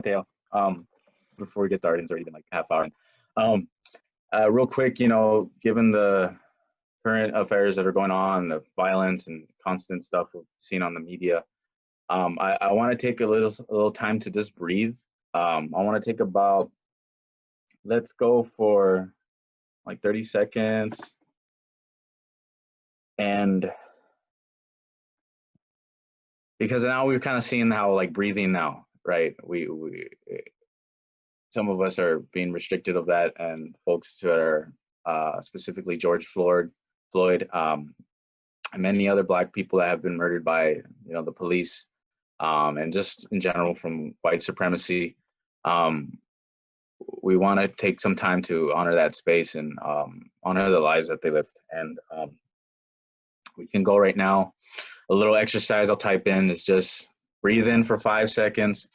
Mateo. Before we get started, it's already been like half hour. Real quick, given the current affairs that are going on, the violence and constant stuff we've seen on the media, I want to take a little time to just breathe. I want to take about, let's go for like 30 seconds. And because now we're kind of seeing how like breathing now, right? Some of us are being restricted of that, and folks who are specifically George Floyd, and many other Black people that have been murdered by the police, and just in general from white supremacy. We want to take some time to honor that space and honor the lives that they lived. And we can go right now. A little exercise I'll type in is just breathe in for 5 seconds.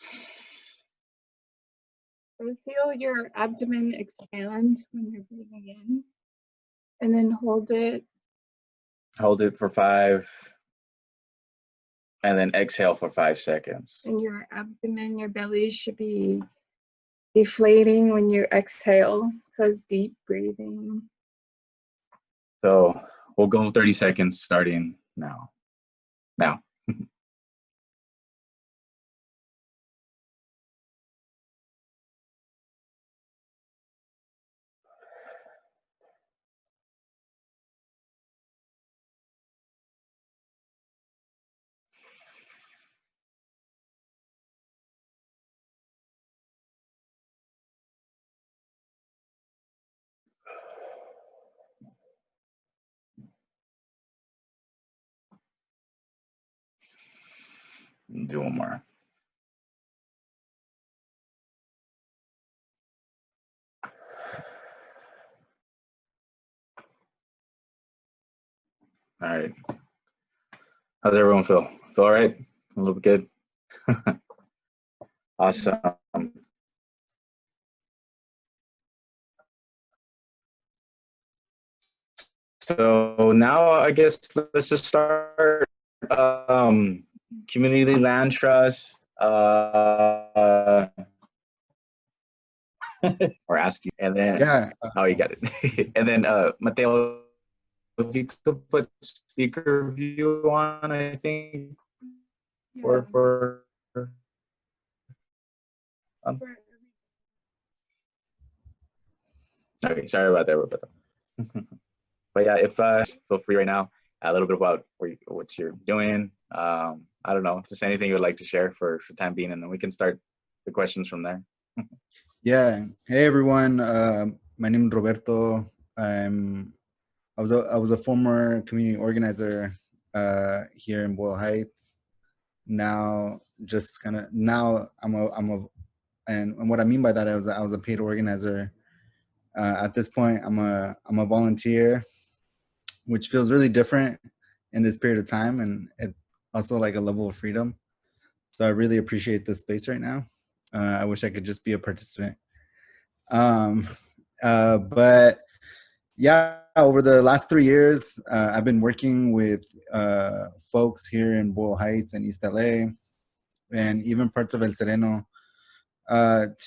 Feel your abdomen expand when you're breathing in, and then hold it. Hold it for 5, and then exhale for 5 seconds. And your abdomen, your belly should be deflating when you exhale. So it's deep breathing. So we'll go 30 seconds starting now. Now. Do one more. All right. How's everyone feel? Feel all right? A little bit good? Awesome. So now I guess let's just start. Community land trust. Or ask you, and then you got it. And then Mateo, if you could put speaker view on, I think, for okay, sorry about that, Roberto. But yeah, if feel free right now, a little bit about what you're doing. I don't know, just anything you would like to share for time being, and then we can start the questions from there. Yeah. Hey everyone. My name is Roberto. I was a former community organizer here in Boyle Heights. Now, and what I mean by that is I was a paid organizer. At this point, I'm a volunteer, which feels really different in this period of time, and it also like a level of freedom. So I really appreciate this space right now. I wish I could just be a participant. But yeah, over the last 3 years, I've been working with folks here in Boyle Heights and East LA, and even parts of El Sereno,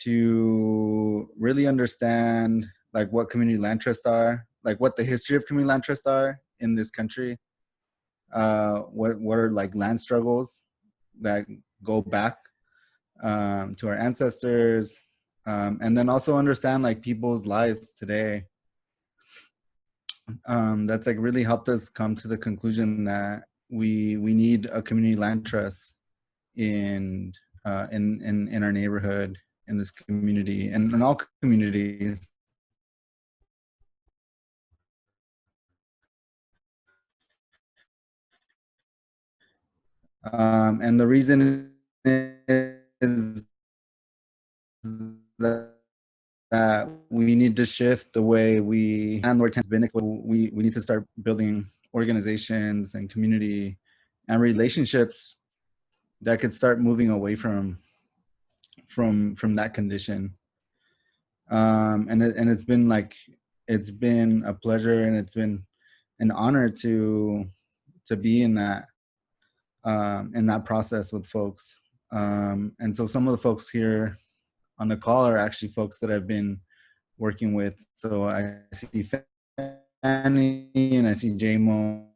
to really understand like what community land trusts are, like what the history of community land trusts are in this country. What are like land struggles that go back to our ancestors, and then also understand like people's lives today. That's like really helped us come to the conclusion that we need a community land trust in our neighborhood, in this community, and in all communities. And the reason is that we need to shift the way we landlord tenants business. We need to start building organizations and community and relationships that could start moving away from that condition. And it's been a pleasure, and it's been an honor to be in that process with folks. And so some of the folks here on the call are actually folks that I've been working with. So I see Fanny and I see JMO.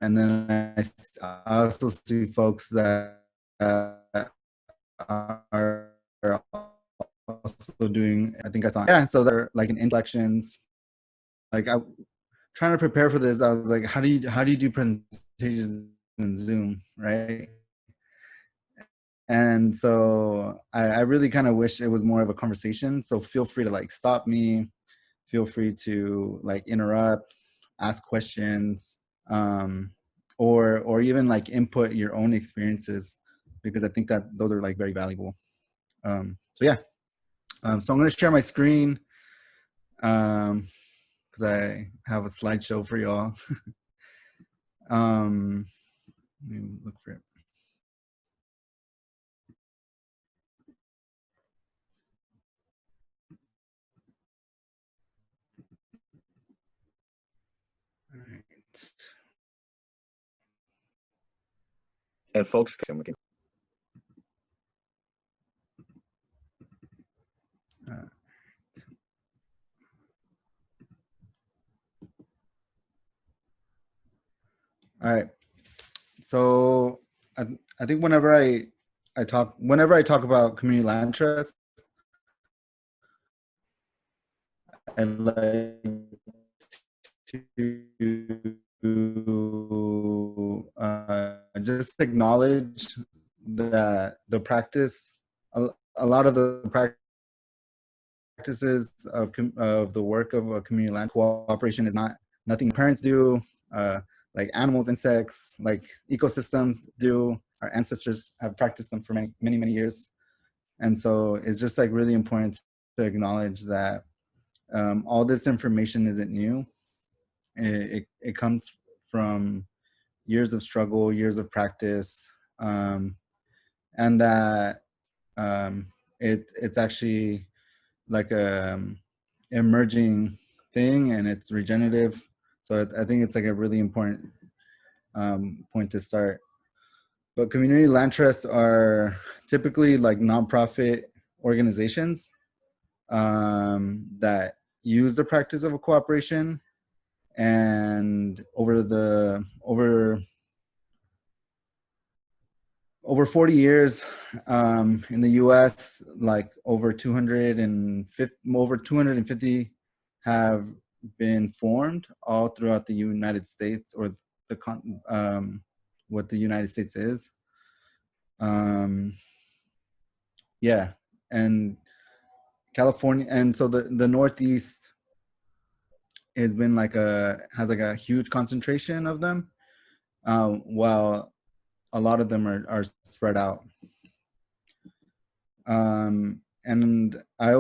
And then I also see folks that are also doing, I think I saw, yeah, so they're like in inflections. Like I trying to prepare for this, I was like, how do you do presentations in Zoom, right? And so I really kind of wish it was more of a conversation. So feel free to like stop me, feel free to like interrupt, ask questions, or even like input your own experiences, because I think that those are like very valuable. So yeah, so I'm going to share my screen because I have a slideshow for y'all. Let me look for it. All right. And folks, we can. All right. So I think whenever I talk about community land trust, I like to just acknowledge that the practice, a lot of the practices of the work of a community land cooperation is nothing parents do, like animals, insects, like ecosystems do. Our ancestors have practiced them for many years. And so it's just like really important to acknowledge that all this information isn't new. It comes from years of struggle, years of practice, and that it's actually like a emerging thing, and it's regenerative. So I think it's like a really important point to start. But community land trusts are typically like nonprofit organizations that use the practice of a cooperation, and over 40 years in the US, like over 250 have been formed all throughout the United States, or what the United States is. Yeah, and California, and so the Northeast has been has a huge concentration of them, while a lot of them are spread out. And I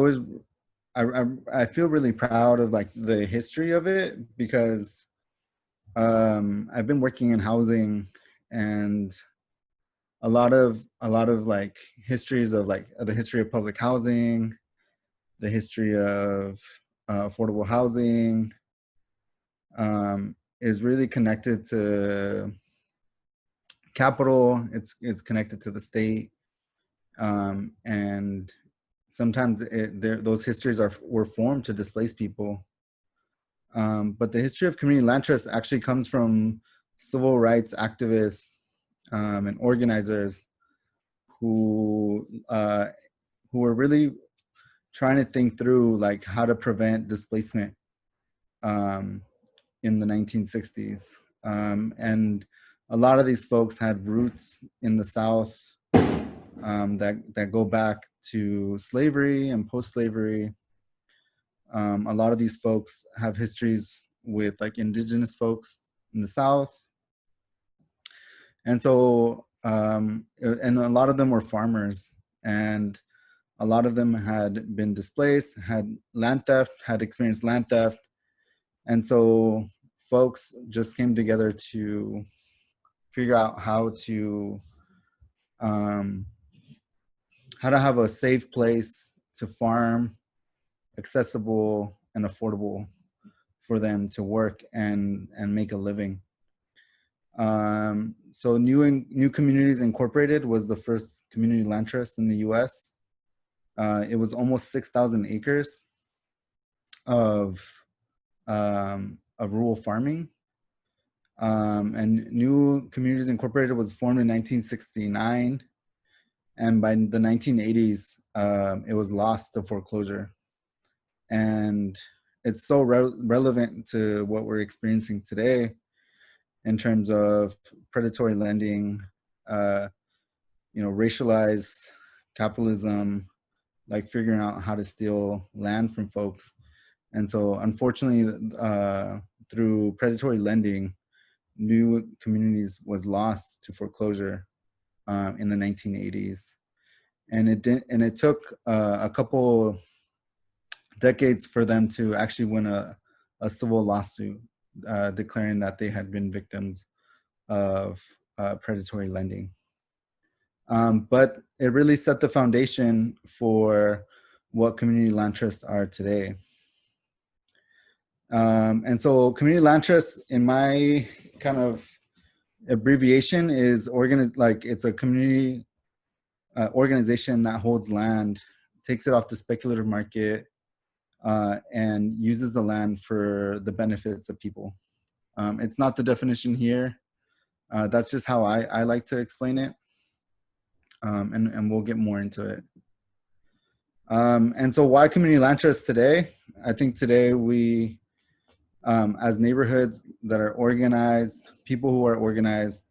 feel really proud of like the history of it, because I've been working in housing, and a lot of like histories of like the history of public housing, the history of affordable housing, is really connected to capital. It's connected to the state, and sometimes those histories were formed to displace people. But the history of community land trust actually comes from civil rights activists and organizers who were really trying to think through like how to prevent displacement in the 1960s. And a lot of these folks had roots in the South that go back to slavery and post-slavery. A lot of these folks have histories with like indigenous folks in the South. And so, and a lot of them were farmers, and a lot of them had been displaced, had land theft, had experienced land theft. And so folks just came together to figure out how to have a safe place to farm, accessible and affordable for them to work and make a living. So New Communities Incorporated was the first community land trust in the U.S. It was almost 6,000 acres of rural farming. And New Communities Incorporated was formed in 1969. And by the 1980s, it was lost to foreclosure. And it's so relevant to what we're experiencing today in terms of predatory lending, racialized capitalism, like figuring out how to steal land from folks. And so unfortunately, through predatory lending, New Communities was lost to foreclosure in the 1980s. And it took a couple decades for them to actually win a civil lawsuit declaring that they had been victims of predatory lending. But it really set the foundation for what community land trusts are today. And so community land trust, in my kind of abbreviation, is it's a community organization that holds land, takes it off the speculative market, and uses the land for the benefits of people. It's not the definition here. That's just how I like to explain it. And we'll get more into it. And so why community land trusts today? I think today we, as neighborhoods that are organized, people who are organized,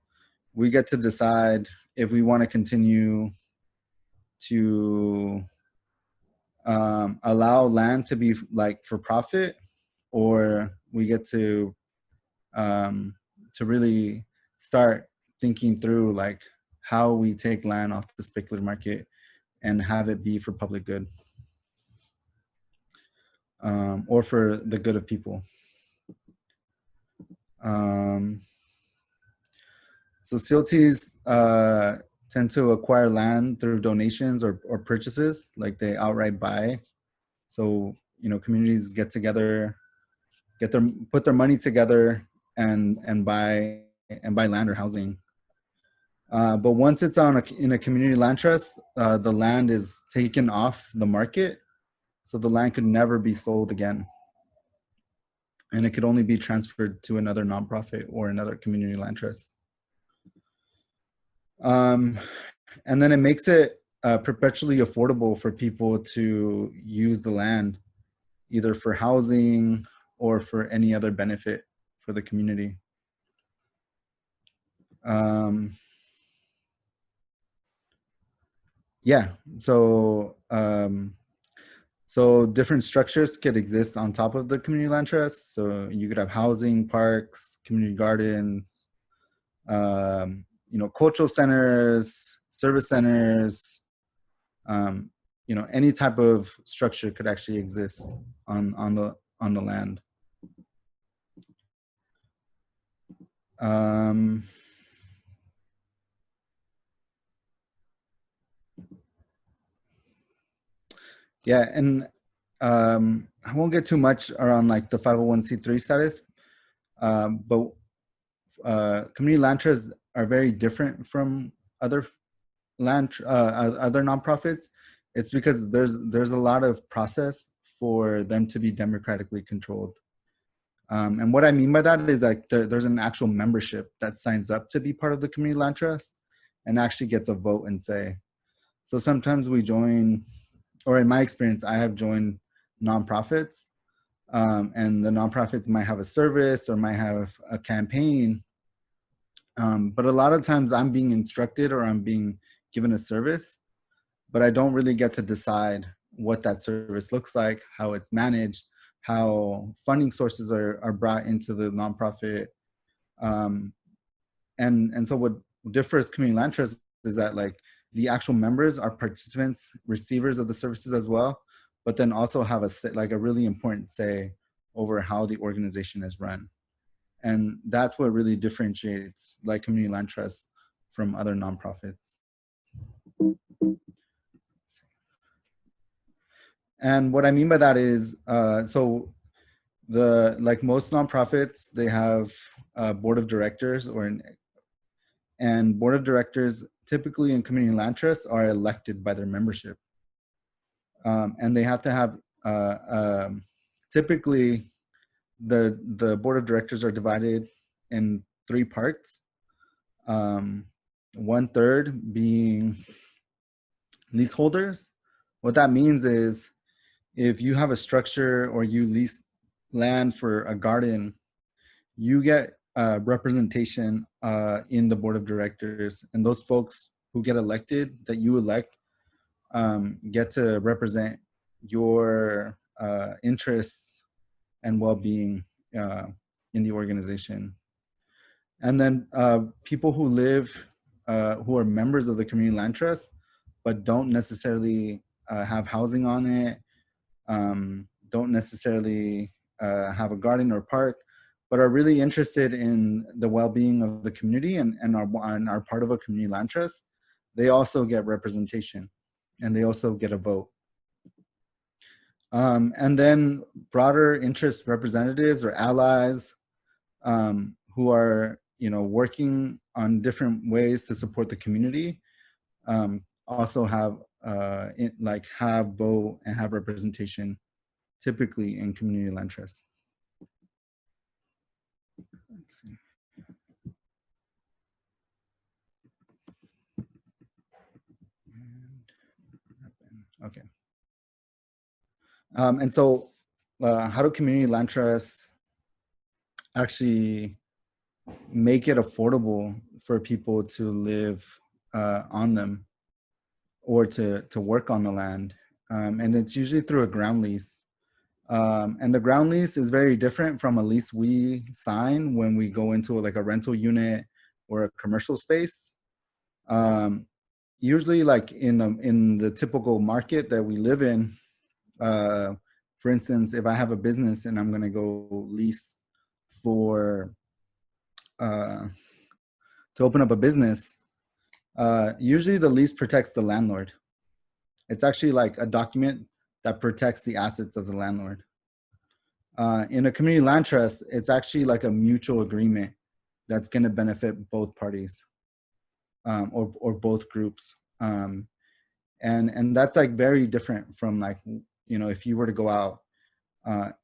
we get to decide if we want to continue to allow land to be like for profit, or we get to really start thinking through like how we take land off the speculative market and have it be for public good, or for the good of people. So CLTs tend to acquire land through donations or purchases, like they outright buy. So, communities get together, put their money together and buy land or housing. But once it's in a community land trust, the land is taken off the market. So the land could never be sold again. And it could only be transferred to another nonprofit or another community land trust. And then it makes it perpetually affordable for people to use the land, either for housing or for any other benefit for the community. Yeah, so different structures could exist on top of the community land trust. So you could have housing, parks, community gardens, cultural centers, service centers, any type of structure could actually exist on the land. Yeah, and I won't get too much around like the 501c3 status, but community land trusts are very different from other other nonprofits. It's because there's a lot of process for them to be democratically controlled. And what I mean by that is like there's an actual membership that signs up to be part of the community land trust and actually gets a vote and say. So sometimes we join, or in my experience, I have joined nonprofits, and the nonprofits might have a service or might have a campaign. But a lot of times I'm being instructed or I'm being given a service, but I don't really get to decide what that service looks like, how it's managed, how funding sources are brought into the nonprofit. And so what differs community land trust is that like the actual members are participants, receivers of the services as well, but then also have a really important say over how the organization is run. And that's what really differentiates like community land trust from other nonprofits. And what I mean by that is, so like most nonprofits, they have a board of directors and board of directors typically in community land trusts are elected by their membership. And they have to have, typically the board of directors are divided in 3 parts. 1/3 being leaseholders. What that means is if you have a structure or you lease land for a garden, you get representation in the board of directors, and those folks who get elected that you elect get to represent your interests and well-being in the organization. And then people who live, who are members of the community land trust, but don't necessarily have housing on it, don't necessarily have a garden or park, but are really interested in the well-being of the community and are part of a community land trust, they also get representation and they also get a vote. And then broader interest representatives or allies who are, working on different ways to support the community, also have vote and have representation, typically in community land trusts. Let's see. Okay. And so how do community land trusts actually make it affordable for people to live on them or to work on the land? And it's usually through a ground lease. And the ground lease is very different from a lease we sign when we go into like a rental unit or a commercial space. Usually like in the typical market that we live in, for instance, if I have a business and I'm going to go lease for to open up a business, usually the lease protects the landlord. It's actually like a document that protects the assets of the landlord. In a community land trust, it's actually like a mutual agreement that's going to benefit both parties or both groups. And that's like very different from like, if you were to go out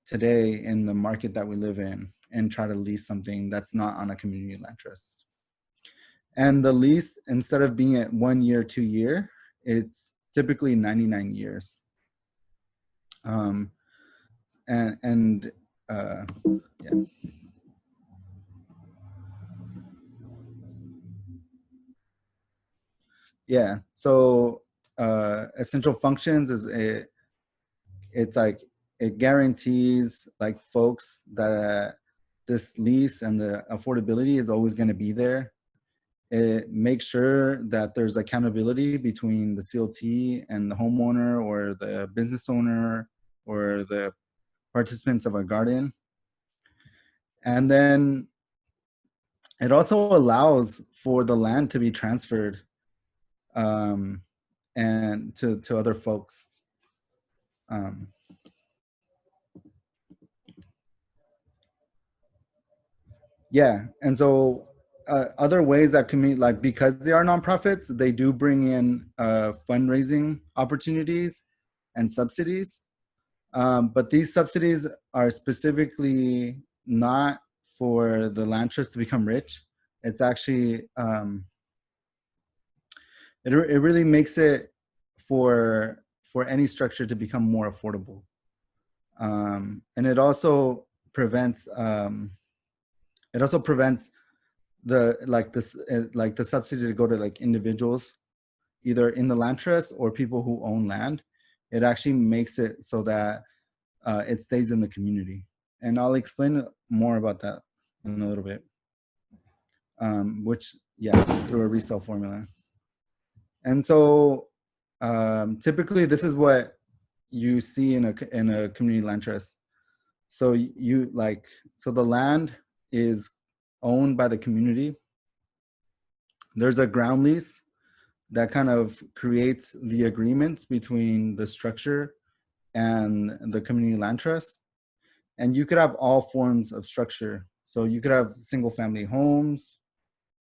today in the market that we live in and try to lease something that's not on a community land trust. And the lease, instead of being at 1 year, 2 year, it's typically 99 years. Yeah. Yeah. So essential functions is it's like it guarantees like folks that this lease and the affordability is always going to be there. It makes sure that there's accountability between the CLT and the homeowner or the business owner or the participants of a garden. And then it also allows for the land to be transferred and to other folks. Yeah, and so other ways that community, like because they are nonprofits, they do bring in fundraising opportunities and subsidies. But these subsidies are specifically not for the land trust to become rich. It's actually, it really makes it for any structure to become more affordable. And it also prevents, the subsidy to go to like individuals, either in the land trust or people who own land. It actually makes it so that it stays in the community. And I'll explain more about that in a little bit, which, yeah, through a resale formula. And so typically this is what you see in a community land trust. So so the land is owned by the community. There's a ground lease that kind of creates the agreements between the structure and the community land trust. And you could have all forms of structure. So you could have single family homes,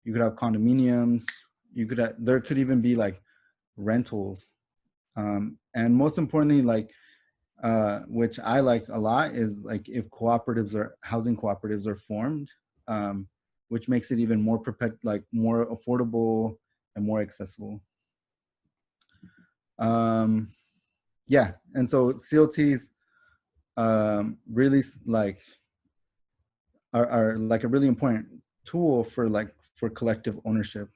you could have condominiums, there could even be like rentals. And most importantly, like, which I like a lot, is like if cooperatives or housing cooperatives are formed, which makes it even more more affordable and more accessible. Yeah, and so CLTs really like are like a really important tool for collective ownership.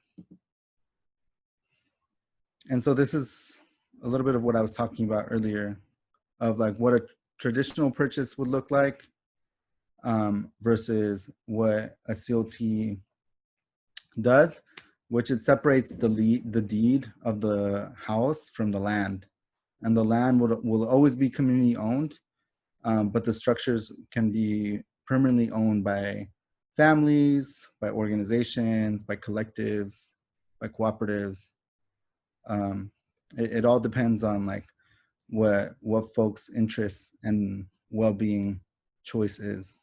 And so this is a little bit of what I was talking about earlier, of like what a traditional purchase would look like versus what a CLT does, which it separates the deed of the house from the land. And the land will always be community owned, but the structures can be permanently owned by families, by organizations, by collectives, by cooperatives. It all depends on like what folks' interests and well-being choice is.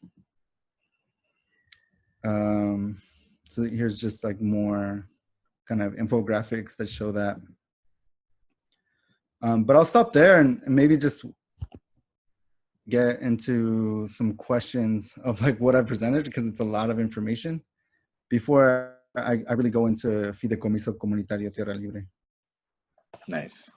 So here's just like more kind of infographics that show that. But I'll stop there and maybe just get into some questions of like what I presented, because it's a lot of information, before I really go into Fideicomiso Comunitario Tierra Libre. Nice.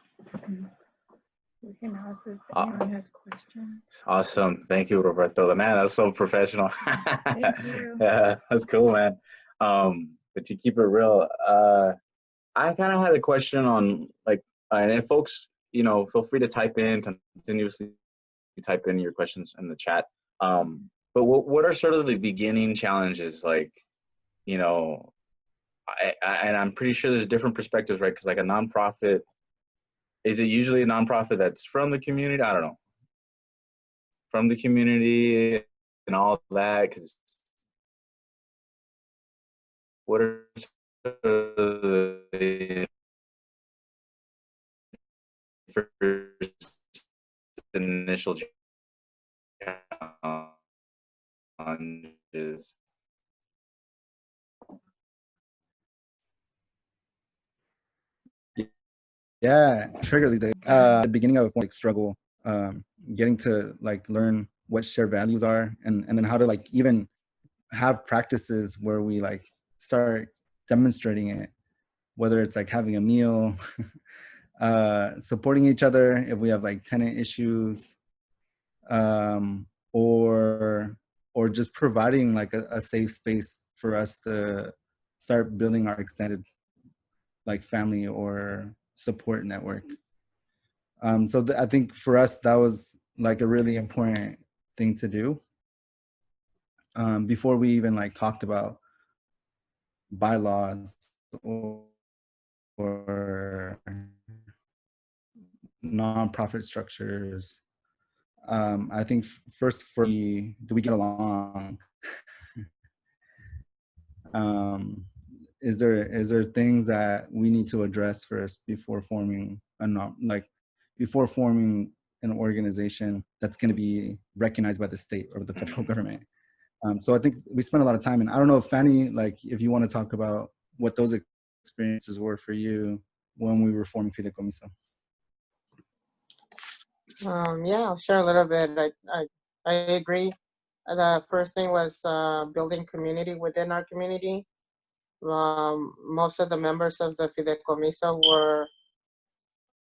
We can ask if anyone has questions. Awesome. Thank you, Roberto. Man, that's so professional. Thank you. Yeah, that's cool, man. But to keep it real, I kind of had a question on like, and if folks, you know, feel free to type in, continuously type in your questions in the chat. But what are sort of the beginning challenges? Like, you know, and I'm pretty sure there's different perspectives, right? Because like a nonprofit, is it usually a nonprofit that's from the community? I don't know. From the community and all that, because what are the first initial challenges? Yeah, trigger these days. The beginning of like struggle, getting to like learn what shared values are, and then how to like even have practices where we like start demonstrating it, whether it's like having a meal, supporting each other if we have like tenant issues, or just providing like a safe space for us to start building our extended like family or support network. So I think for us, that was like a really important thing to do before we even like talked about bylaws or nonprofit structures. I think first, do we get along? Is there things that we need to address first before forming before forming an organization that's going to be recognized by the state or the federal government? So I think we spent a lot of time, and I don't know if Fanny, like if you want to talk about what those experiences were for you when we were forming Fideicomiso. Yeah, I'll share a little bit. I agree. The first thing was building community within our community. Most of the members of the Fideicomiso were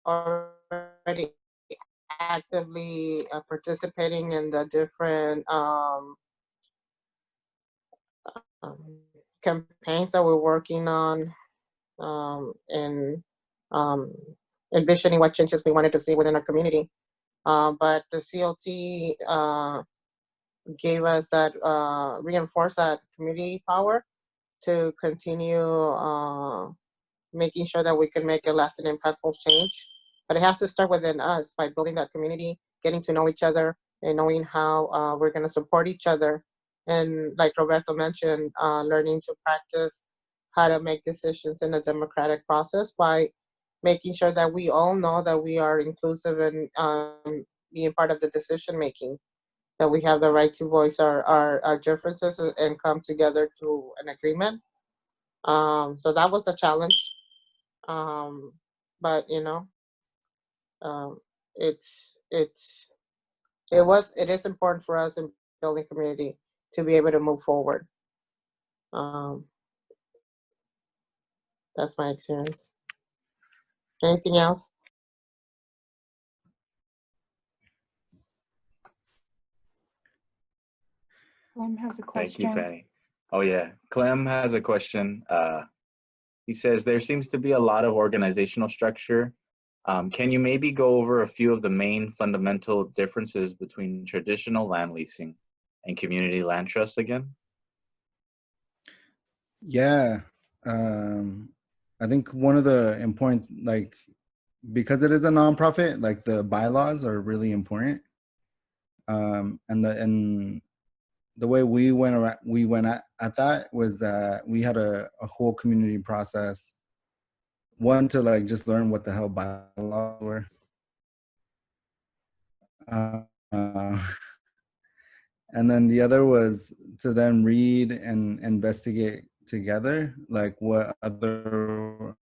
already actively participating in the different campaigns that we're working on, and envisioning what changes we wanted to see within our community. But the CLT gave us that, reinforced that community power to continue making sure that we can make a lasting, impactful change. But it has to start within us by building that community, getting to know each other, and knowing how we're going to support each other. And like Roberto mentioned, learning to practice how to make decisions in a democratic process by making sure that we all know that we are inclusive and being part of the decision making, that we have the right to voice our differences and come together to an agreement. So that was a challenge. But you know, um, it's it is important for us in building community to be able to move forward. Um, that's my experience. Anything else? Clem has a Thank you, question. Fanny. Oh yeah, Clem has a question. He says there seems to be a lot of organizational structure. Can you maybe go over a few of the main fundamental differences between traditional land leasing and community land trust again? Yeah. I think one of the important, like, because it is a nonprofit, like the bylaws are really important. And the way we went at that was that we had a whole community process. One, to like just learn what the hell bylaws were. And then the other was to then read and investigate together, like what other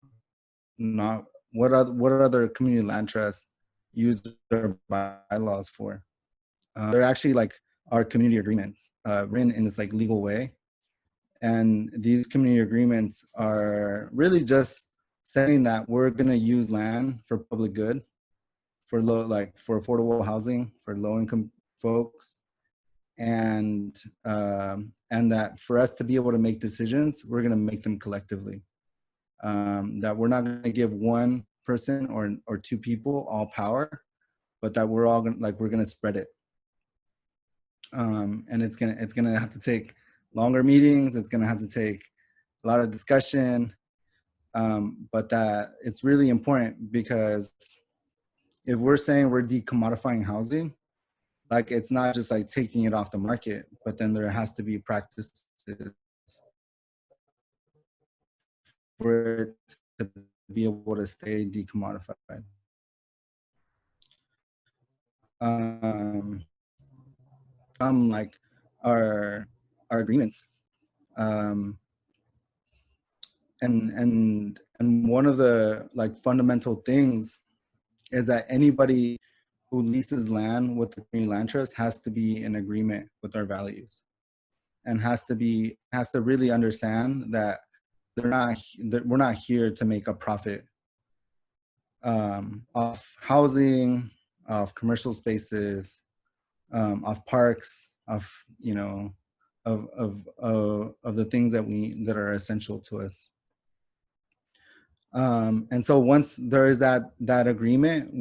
community land trusts use their bylaws for. They're actually like our community agreements, written in this like legal way. And these community agreements are really just saying that we're going to use land for public good, for for affordable housing for low income folks, and that for us to be able to make decisions, we're going to make them collectively. That we're not going to give one person or two people all power, but that we're all going we're going to spread it. And it's gonna have to take longer meetings. It's gonna have to take a lot of discussion, but that it's really important, because if we're saying we're decommodifying housing, like it's not just like taking it off the market, but then there has to be practices for it to be able to stay decommodified. Like our agreements. And one of the like fundamental things is that anybody who leases land with the community land trust has to be in agreement with our values, and has to really understand that we're not here to make a profit off housing, off commercial spaces, off parks, of the things that are essential to us. And so once there is that agreement,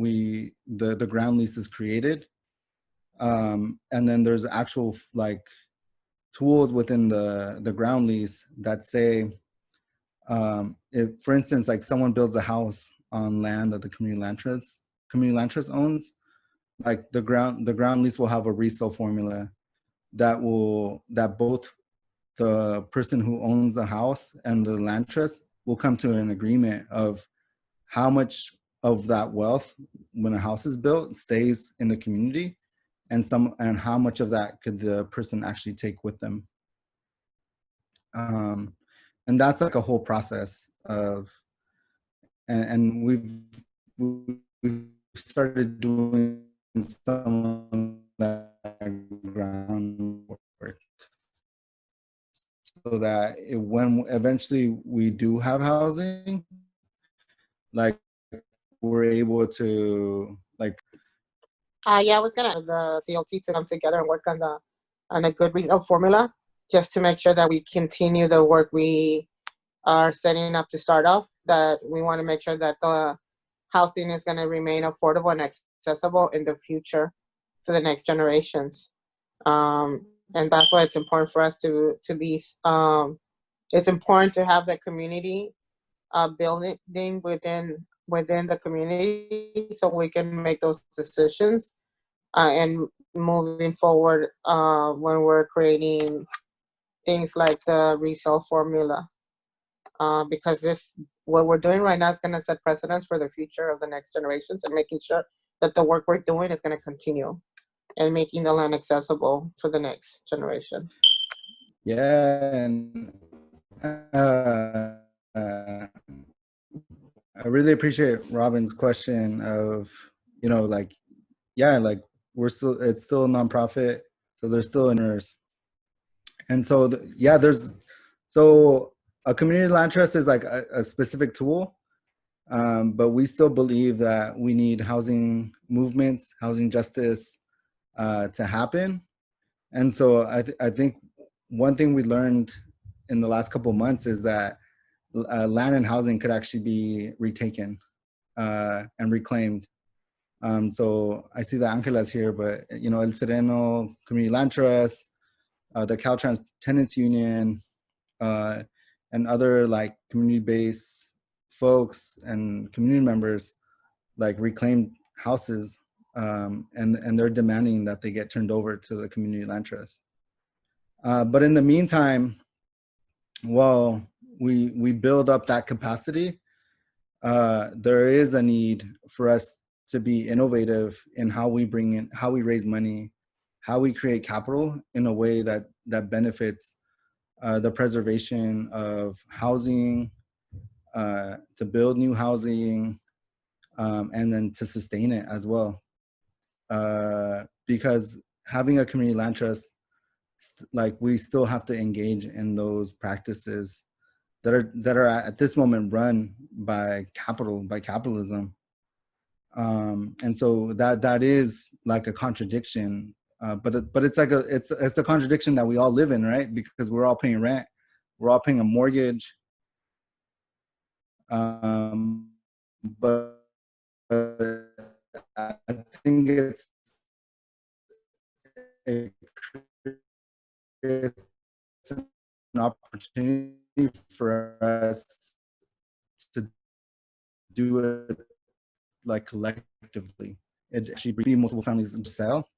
the ground lease is created, and then there's actual like tools within the ground lease that say, if for instance like someone builds a house on land that the community land trust owns, like the ground lease will have a resale formula that both the person who owns the house and the land trust will come to an agreement of how much of that wealth when a house is built stays in the community, and how much of that could the person actually take with them. And that's like a whole process of, and we've started doing some of that groundwork, so that when eventually we do have housing, like we're able to like. Yeah, I was gonna the CLT to come together and work on a good result formula, just to make sure that we continue the work we are setting up to start off. That we want to make sure that the housing is going to remain affordable and accessible in the future for the next generations. And that's why it's important for us to be. It's important to have the community building within the community, so we can make those decisions and moving forward when we're creating things like the resale formula, because what we're doing right now is going to set precedents for the future of the next generations, and making sure that the work we're doing is going to continue and making the land accessible for the next generation. Yeah, and I really appreciate Robin's question of, you know, like, yeah, like it's still a nonprofit, so there's still owners. And so, yeah, so a community land trust is like a specific tool, but we still believe that we need housing movements, housing justice to happen. And so I think one thing we learned in the last couple of months is that land and housing could actually be retaken and reclaimed. So I see that Angela's here, but you know, El Sereno Community Land Trust, the Caltrans Tenants Union, and other like community-based folks and community members like reclaimed houses, and they're demanding that they get turned over to the community land trust. But in the meantime, while we build up that capacity, there is a need for us to be innovative in how we raise money, how we create capital in a way that benefits the preservation of housing, to build new housing, and then to sustain it as well. Because having a community land trust, like we still have to engage in those practices that are at this moment run by capitalism. And so that is like a contradiction, but it's like it's a contradiction that we all live in, right? Because we're all paying rent, we're all paying a mortgage, but I think it's an opportunity for us to do it like collectively. It actually brings multiple families into sale,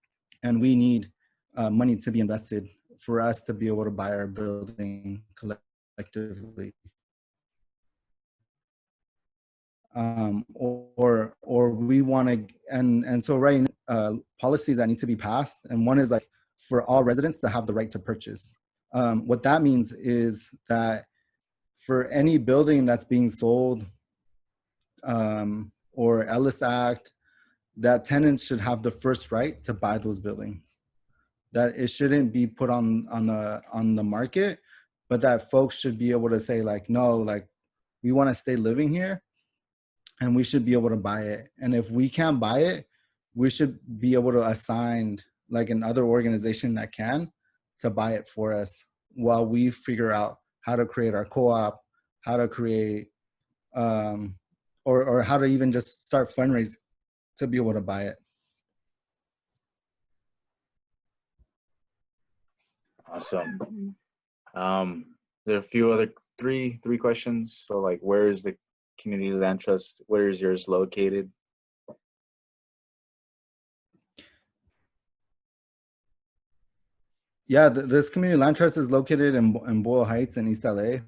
and we need money to be invested for us to be able to buy our building collectively. Or we want to, and so right now, policies that need to be passed, and one is like for all residents to have the right to purchase. What that means is that for any building that's being sold, or Ellis Act, that tenants should have the first right to buy those buildings. That it shouldn't be put on the market, but that folks should be able to say like, no, like we want to stay living here, and we should be able to buy it. And if we can't buy it, we should be able to assign like another organization that can to buy it for us while we figure out how to create our co-op, how to create, or how to even just start fundraising to be able to buy it. Awesome. There are a few other three questions. So like, where is the community land trust? Where is yours located? Yeah, this community land trust is located in Boyle Heights in East LA.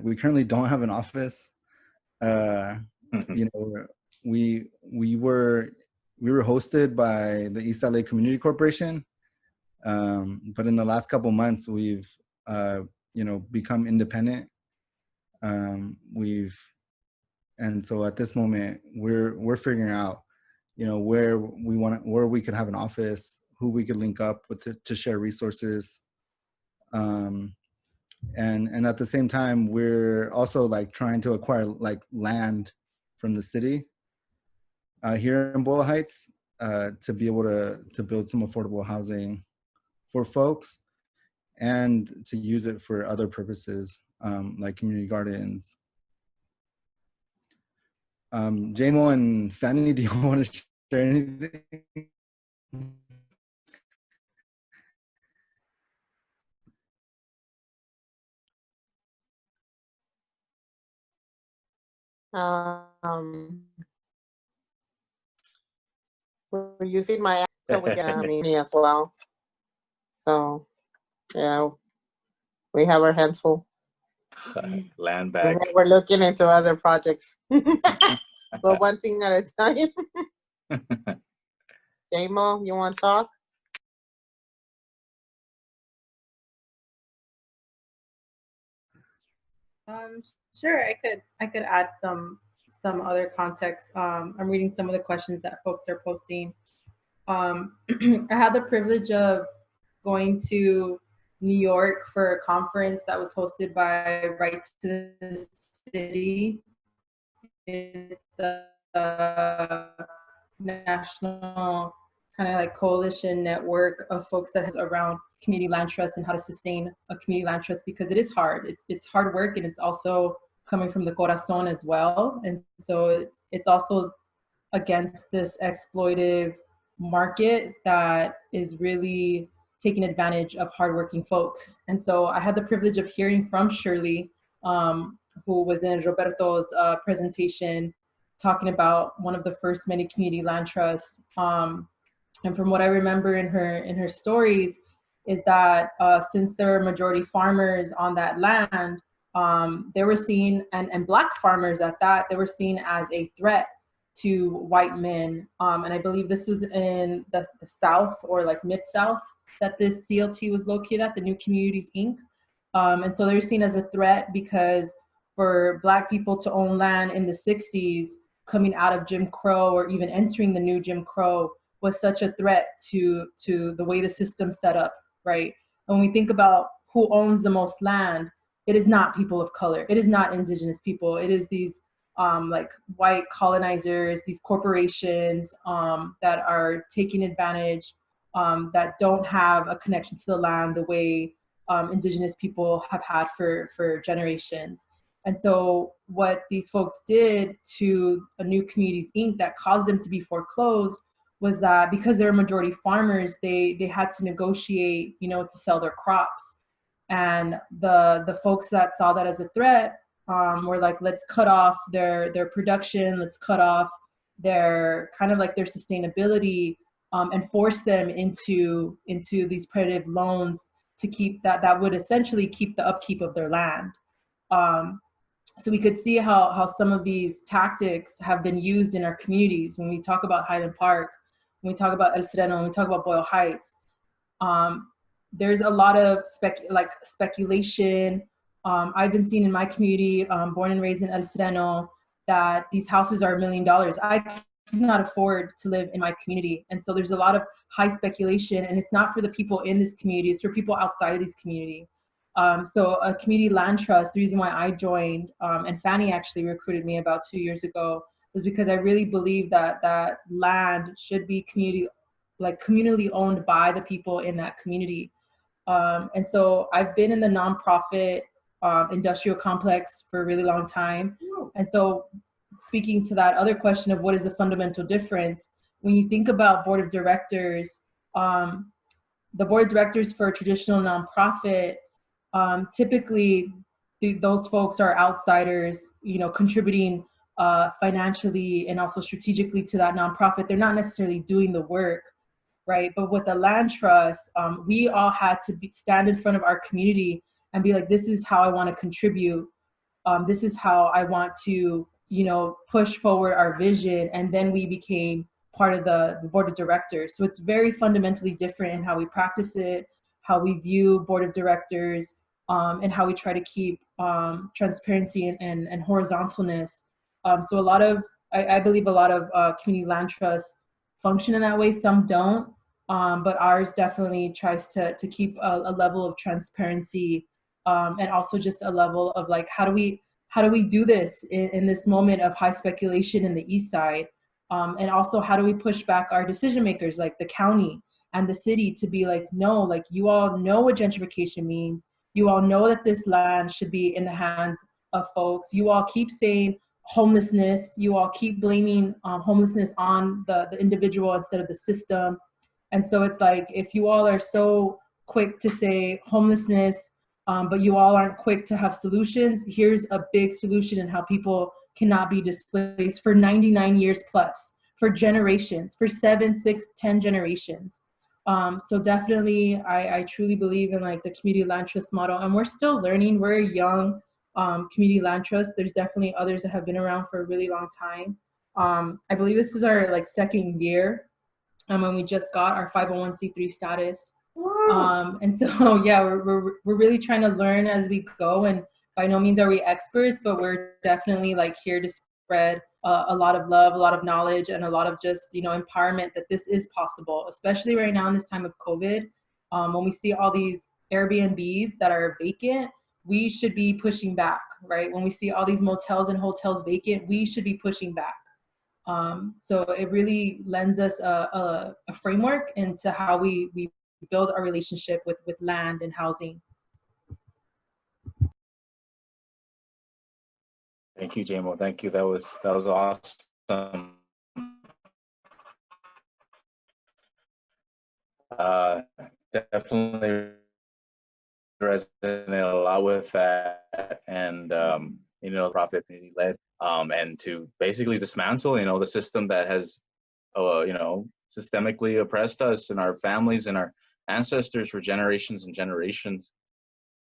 We currently don't have an office. You know, we were hosted by the East LA Community Corporation, but in the last couple months we've you know, become independent. And so at this moment we're figuring out, you know, where we could have an office, who we could link up with to share resources. And at the same time, we're also like trying to acquire like land from the city here in Boyle Heights to be able to build some affordable housing for folks and to use it for other purposes, like community gardens. Jamo and Fanny, do you want to share anything? We're using my app so we can me as well. So yeah, we have our hands full. Land back. We're looking into other projects, but one thing at a time. Jamo, you want to talk? Sure, I could add some other context. I'm reading some of the questions that folks are posting. I had the privilege of going to New York for a conference that was hosted by Right to the City. It's a national kind of like coalition network of folks that has around community land trust and how to sustain a community land trust, because it is hard. It's hard work, and it's also coming from the corazon as well. And so it's also against this exploitive market that is really taking advantage of hardworking folks. And so I had the privilege of hearing from Shirley, who was in Roberto's presentation, talking about one of the first many community land trusts. And from what I remember in her stories is that since there were majority farmers on that land, they were seen, and Black farmers at that, they were seen as a threat to white men. And I believe this was in the South or like Mid-South that this CLT was located at, the New Communities, Inc. And so they were seen as a threat because for Black people to own land in the 60s, coming out of Jim Crow or even entering the new Jim Crow, was such a threat to the way the system's set up, right? And when we think about who owns the most land, it is not people of color. It is not indigenous people. It is these like white colonizers, these corporations that are taking advantage, that don't have a connection to the land the way indigenous people have had for generations. And so what these folks did to a New Communities, Inc. that caused them to be foreclosed was that because they're majority farmers, they had to negotiate, you know, to sell their crops. And the folks that saw that as a threat were like, let's cut off their production, let's cut off their kind of like their sustainability, and force them into these predatory loans to keep that would essentially keep the upkeep of their land. So we could see how some of these tactics have been used in our communities. When we talk about Highland Park, when we talk about El Sereno, when we talk about Boyle Heights, there's a lot of speculation. I've been seeing in my community, born and raised in El Sereno, that these houses are $1 million. I cannot afford to live in my community. And so there's a lot of high speculation, and it's not for the people in this community, it's for people outside of this community. So a community land trust, the reason why I joined, and Fanny actually recruited me about 2 years ago, was because I really believe that land should be communally owned by the people in that community. And so I've been in the nonprofit industrial complex for a really long time. And so speaking to that other question of what is the fundamental difference, when you think about board of directors, the board of directors for a traditional nonprofit, typically those folks are outsiders, you know, contributing financially and also strategically to that nonprofit. They're not necessarily doing the work, right? But with the land trust, we all had to stand in front of our community and be like, this is how I want to contribute. This is how I want to, you know, push forward our vision. And then we became part of the board of directors. So it's very fundamentally different in how we practice it, how we view board of directors, and how we try to keep transparency and horizontalness. So I believe a lot of community land trusts function in that way. Some don't, but ours definitely tries to keep a level of transparency, and also just a level of like, how do we do this in this moment of high speculation in the East Side, and also how do we push back our decision makers like the county and the city to be like, no, like you all know what gentrification means. You all know that this land should be in the hands of folks. You all keep saying homelessness. You all keep blaming homelessness on the individual instead of the system. And so it's like, if you all are so quick to say homelessness, but you all aren't quick to have solutions, here's a big solution in how people cannot be displaced for 99 years plus, for generations, for 7, 6, 10 generations. So definitely, I truly believe in like the community land trust model, and we're still learning. We're a young community land trust. There's definitely others that have been around for a really long time. I believe this is our like second year, when we just got our 501c3 status. And so, yeah, we're really trying to learn as we go, and by no means are we experts, but we're definitely like here to spread a lot of love, a lot of knowledge, and a lot of just, you know, empowerment that this is possible, especially right now in this time of COVID. When we see all these Airbnbs that are vacant, we should be pushing back, right? When we see all these motels and hotels vacant, we should be pushing back. So it really lends us a framework into how we build our relationship with land and housing. Thank you, JMO. Thank you. That was awesome. Definitely resonate a lot with that, and you know, profit community led, and to basically dismantle, you know, the system that has you know, systemically oppressed us and our families and our ancestors for generations and generations.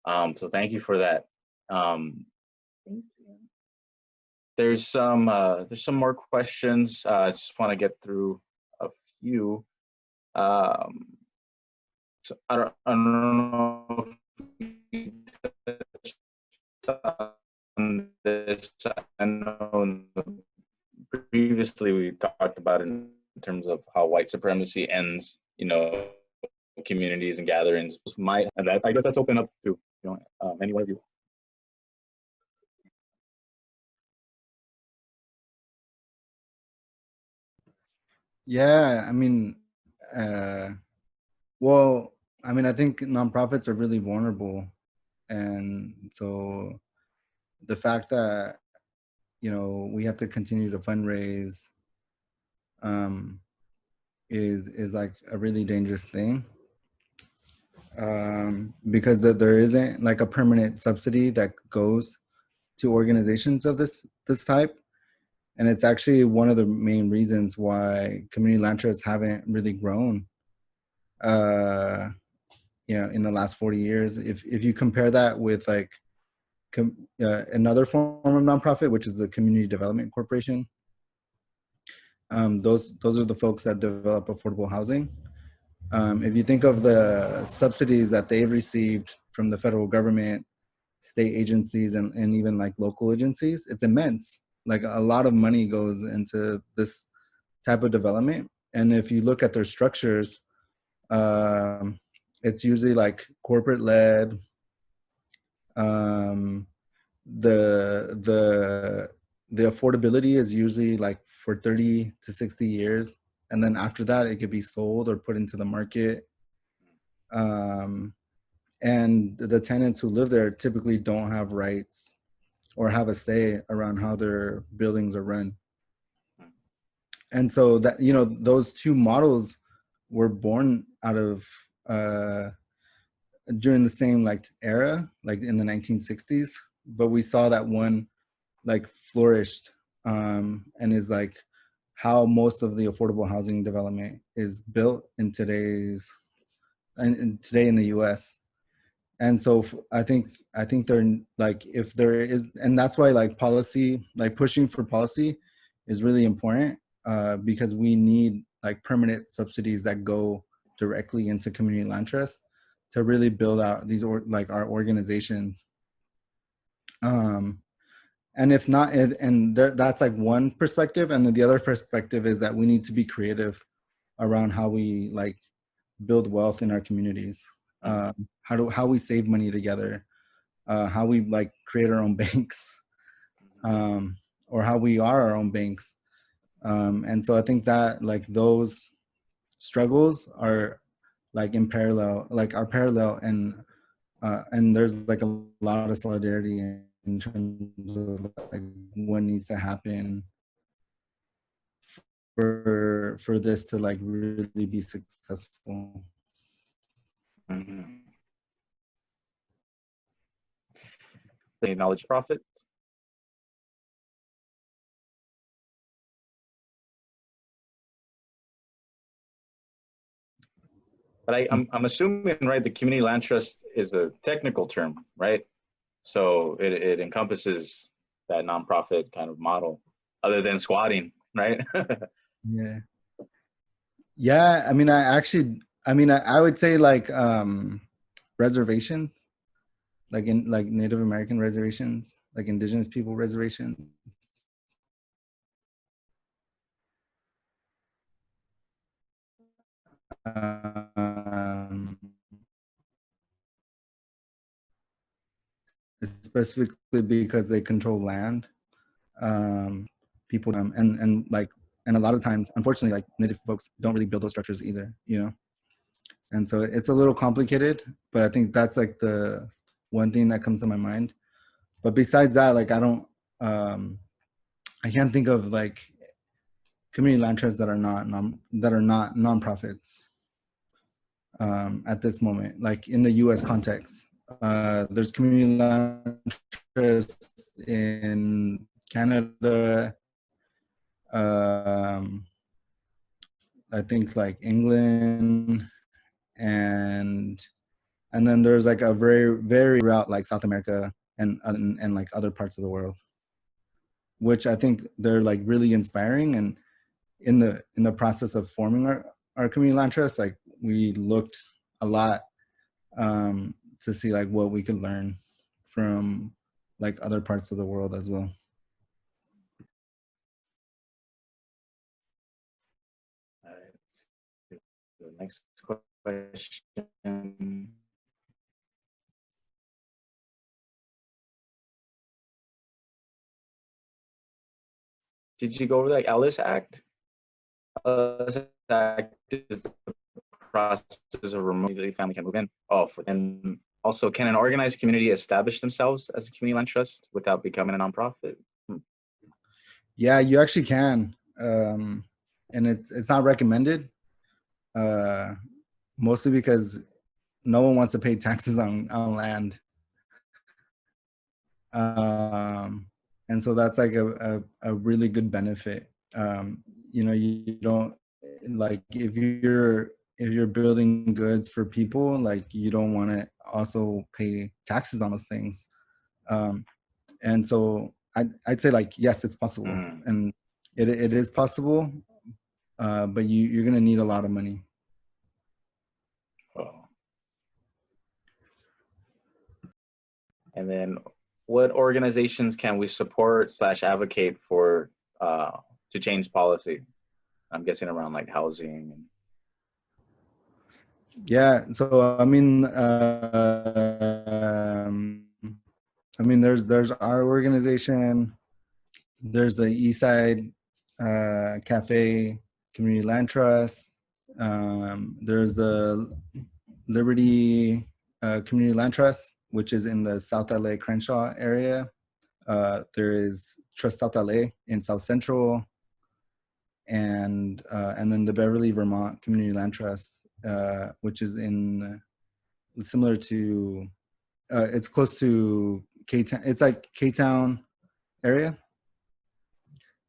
So thank you for that. Thank you. There's some more questions. I just want to get through a few. So I don't know if you touched on this. I know previously we talked about it in terms of how white supremacy ends, you know, communities and gatherings. And I guess that's open up to, you know, any one of you. Yeah, I mean, well, I mean, I think nonprofits are really vulnerable, and so the fact that, you know, we have to continue to fundraise is like a really dangerous thing, because there isn't like a permanent subsidy that goes to organizations of this type. And it's actually one of the main reasons why community land trusts haven't really grown, you know, in the last 40 years. If you compare that with like another form of nonprofit, which is the Community Development Corporation, those are the folks that develop affordable housing. If you think of the subsidies that they've received from the federal government, state agencies, and even like local agencies, it's immense. Like a lot of money goes into this type of development. And if you look at their structures, it's usually like corporate led. The affordability is usually like for 30 to 60 years. And then after that, it could be sold or put into the market. And the tenants who live there typically don't have rights or have a say around how their buildings are run. And so that, you know, those two models were born out of during the same like era, like in the 1960s, but we saw that one like flourished, and is like how most of the affordable housing development is built in today in the US. And so I think they're like, if there is, and that's why like policy, like pushing for policy is really important, because we need like permanent subsidies that go directly into community land trusts to really build out these like our organizations. And if not, that's like one perspective. And then the other perspective is that we need to be creative around how we like build wealth in our communities. How we save money together, how we like create our own banks, or how we are our own banks. And so I think that like those struggles are like in parallel, like are parallel, and there's like a lot of solidarity in terms of like what needs to happen for this to like really be successful. Mm-hmm. The knowledge profit. But I'm assuming, right, the community land trust is a technical term, right? So it encompasses that nonprofit kind of model, other than squatting right? Yeah. Yeah. I mean, I would say like reservations, like in like Native American reservations, like indigenous people reservations. Um, Specifically because they control land. People and a lot of times, unfortunately, like Native folks don't really build those structures either, you know. And so it's a little complicated, but I think that's like the one thing that comes to my mind. But besides that, like I can't think of like community land trusts that are not nonprofits at this moment. Like in the U.S. context, there's community land trusts in Canada. I think like England, and then there's like a very route like South America and like other parts of the world, which I think they're like really inspiring. And in the process of forming our community land trust, like we looked a lot to see like what we could learn from like other parts of the world as well. All right. The next question. Did you go over like Ellis Act? Ellis Act is the process of removing family can move in. Oh, and also, can an organized community establish themselves as a community land trust without becoming a nonprofit? Yeah, you actually can, and it's not recommended, mostly because no one wants to pay taxes on land. And so that's like a really good benefit. You know, you don't like if you're building goods for people, like you don't want to also pay taxes on those things. And so I'd say like yes, it's possible, and it is possible, but you're gonna need a lot of money. Oh. And then, what organizations can we support / advocate for to change policy? I'm guessing around like housing. Yeah. So I mean, there's our organization. There's the Eastside Cafe Community Land Trust. There's the Liberty Community Land Trust, which is in the South LA Crenshaw area. There is Trust South LA in South Central, and then the Beverly, Vermont Community Land Trust, which is in similar to it's close to K-Town. It's like K-Town area.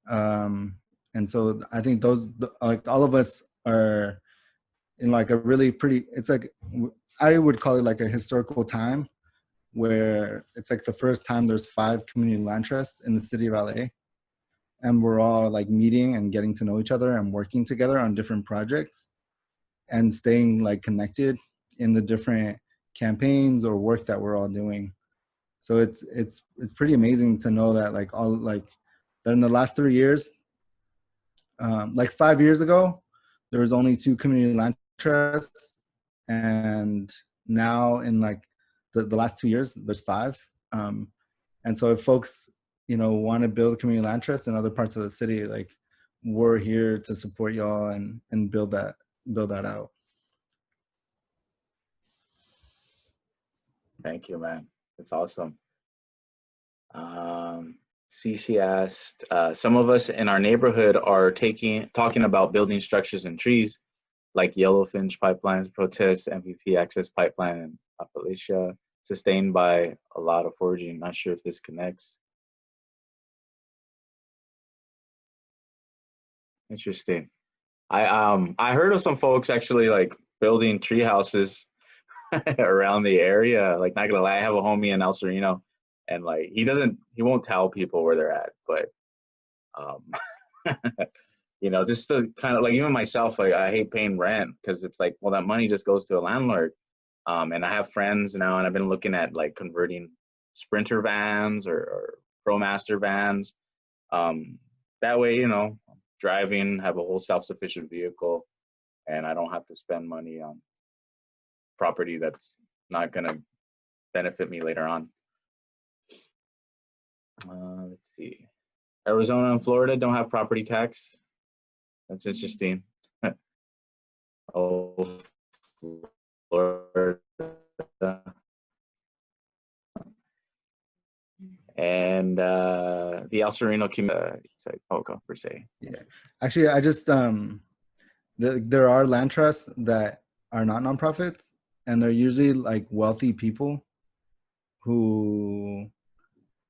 And so I think those, like all of us are in like a really pretty, it's like, I would call it like a historical time where it's like the first time there's 5 community land trusts in the city of LA. And we're all like meeting and getting to know each other and working together on different projects and staying like connected in the different campaigns or work that we're all doing. So it's pretty amazing to know that like all like that in the last 3 years, like 5 years ago, there was only 2 community land trusts, and now in like the last 2 years, there's 5. And so if folks, you know, want to build community land trusts in other parts of the city, like we're here to support y'all and build that out. Thank you, man. That's awesome. CC asked, some of us in our neighborhood are talking about building structures and trees like Yellowfinch pipelines, protests, MVP access pipeline in Appalachia, sustained by a lot of foraging. Not sure if this connects. Interesting. I heard of some folks actually like building tree houses around the area. Like, not gonna lie, I have a homie in El Sereno, and like he won't tell people where they're at, but You know, just to kind of like, even myself, like I hate paying rent because it's like, well, that money just goes to a landlord. And I have friends now, and I've been looking at like converting Sprinter vans or ProMaster vans. That way, you know, driving, have a whole self-sufficient vehicle, and I don't have to spend money on property that's not going to benefit me later on. Let's see. Arizona and Florida don't have property tax. That's interesting. Oh, Florida. And the El Sereno community, per se. Yeah, actually, I just there are land trusts that are not nonprofits, and they're usually like wealthy people who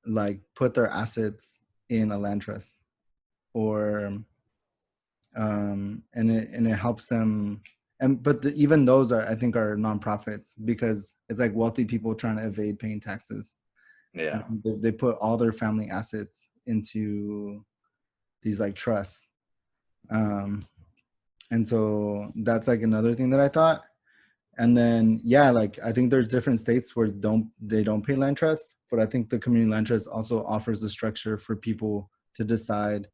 like put their assets in a land trust, or and it helps them. And but even those are, I think, are nonprofits because it's like wealthy people trying to evade paying taxes. Yeah. And they put all their family assets into these like trusts. And so that's like another thing that I thought. And then, yeah, like I think there's different states where they don't pay land trust, but I think the community land trust also offers the structure for people to decide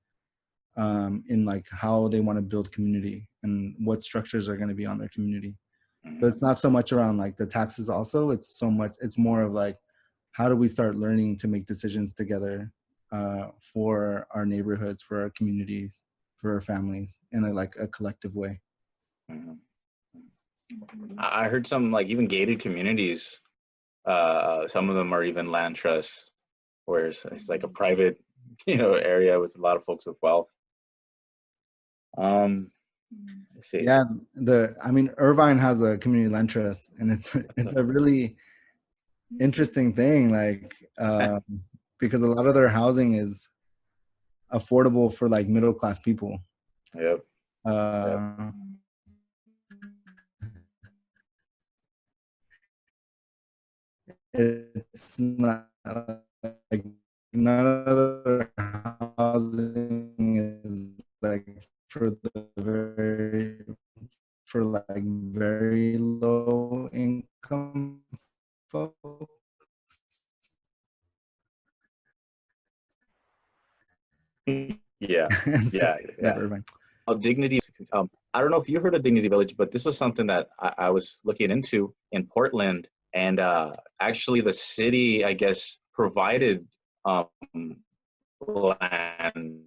in like how they want to build community and what structures are going to be on their community. So it's not so much around like the taxes also, it's more of like, how do we start learning to make decisions together for our neighborhoods, for our communities, for our families in a collective way. I heard some like even gated communities, some of them are even land trusts, where it's like a private, you know, area with a lot of folks with wealth. Let's see. Yeah, I mean, Irvine has a community land trust, and it's a really interesting thing, like because a lot of their housing is affordable for like middle class people. Yep. It's not like none of their housing is like for like very low income folks. Yeah. So, Yeah. Irvine. Dignity. I don't know if you heard of Dignity Village, but this was something that I was looking into in Portland, and actually the city, I guess, provided land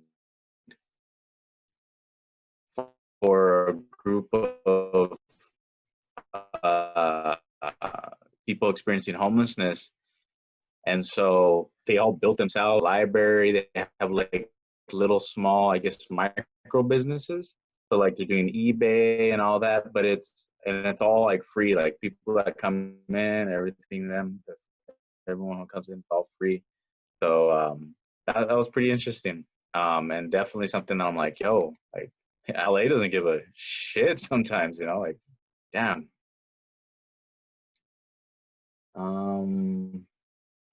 for a group of people experiencing homelessness. And so they all built themselves a library. They have like little small, I guess, micro businesses. So like they're doing eBay and all that, but it's all like free. Like people that come in, everyone who comes in, it's all free. So that was pretty interesting. And definitely something that I'm like, yo, like LA doesn't give a shit sometimes, you know, like, damn.